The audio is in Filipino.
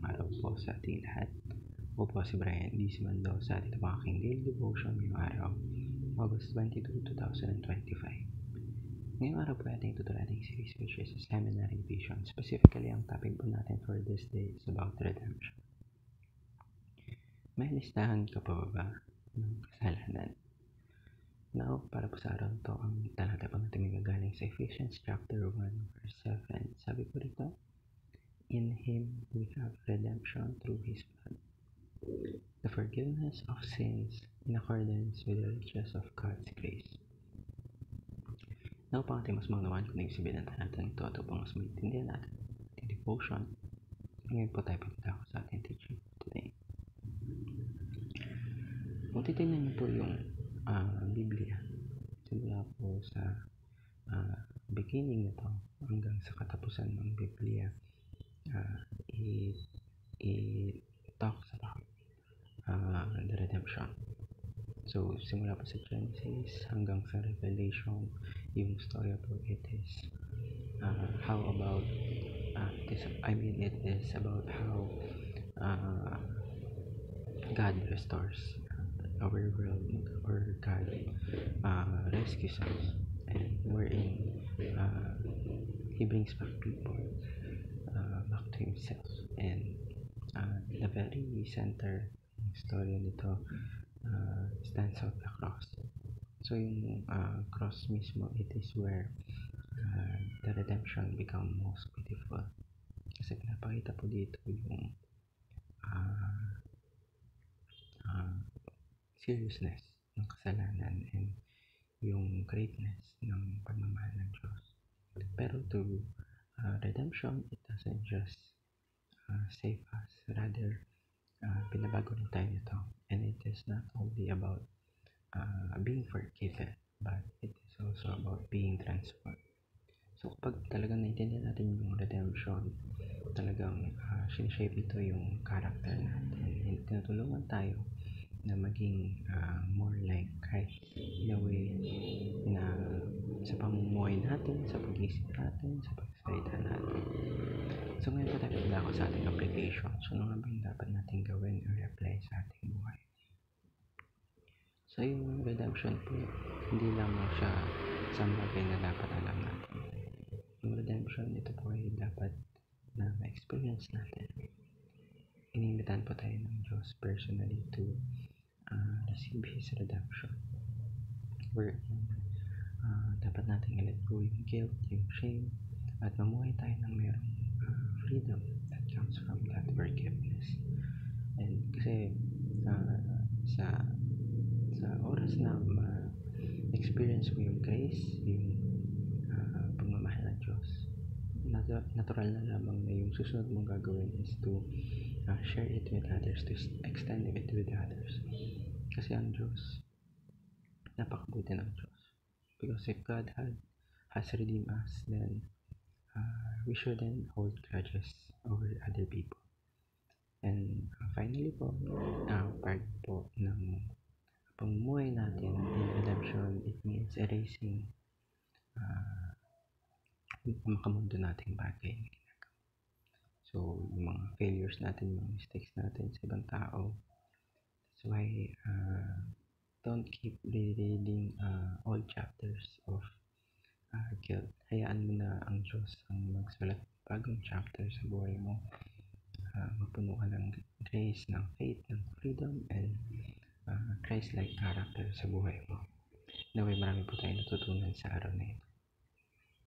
Magandang araw po sa ating lahat. Ako po si Brian D. Simando sa ating aking daily devotion ngayong araw, August 22, 2025. Ngayong araw po ating tutulan ating series which is Seminary Vision. Specifically, ang topic po natin for this day is about redemption. May listahan ka pa ba ng kasalanan? Now, para po sa araw to, ang talata po natin may gagaling sa Ephesians chapter 1 verse 7. Sabi po rito, in Him we have redemption through His blood, the forgiveness of sins in accordance with the riches of God's grace. Now, pang ating mas maunawaan kung yung sabihin ng talata nito at upang mas maintindihan natin ating devotion, ngayon po tayo pagkita ko sa ating teaching today. Kung titignan niyo po yung Biblia, simula po sa beginning nito hanggang sa katapusan ng Biblia, it talks about the redemption. So, simula po sa Genesis hanggang sa Revelation, yung story po it is how about it is about how God restores our world, or God rescues us, and wherein He brings back people back to Himself. And the very center ng story nito stands out the cross. So yung cross mismo, it is where the redemption become most beautiful. Kasi pinapakita po dito yung seriousness ng kasalanan and yung greatness ng pagmamahal ng Diyos. Pero through redemption, it doesn't just save us, rather pinabago rin tayo nito. And it is not only about being forgiven, but it is also about being transformed. So kapag talagang naintindihan natin yung redemption, talagang sineshape ito yung character natin, and tinutulungan tayo na maging more like Christ in a way na sa pamumuhay natin, sa pag-isip natin, sa pagsalita natin. So ngayon po tayo pagdako sa ating application. So ano nga ba yung dapat natin gawin or apply sa ating buhay? So yung redemption po, hindi lang siya sa bagay na dapat alam natin. Yung redemption, ito po ay dapat na ma-experience natin. Inimbitan po tayo ng Diyos personally to receive His redemption. Where dapat natin i-let go yung guilt, yung shame, at mamuhay tayo ng mayroong freedom that comes from that forgiveness. And kasi sa oras na ma-experience mo yung grace, yung pagmamahal ng Diyos, natural na lamang na yung susunod mong gagawin is to share it with others, to extend it with others. Kasi ang Diyos, napakabuti ng Diyos. Because if God has redeemed us, then we shouldn't hold grudges over other people. And finally po, part po ng pamumuhay natin in redemption, it means erasing makamundo nating bagay na ginagawa. So, yung mga failures natin, mga mistakes natin sa ibang tao. That's why don't keep rereading old chapters of guilt. Hayaan mo na ang Diyos ang magsulat bagong chapter sa buhay mo. Mapuno ka ng grace, ng faith, ng freedom, and Christ-like character sa buhay mo. Naway marami po tayong natutunan sa araw na ito.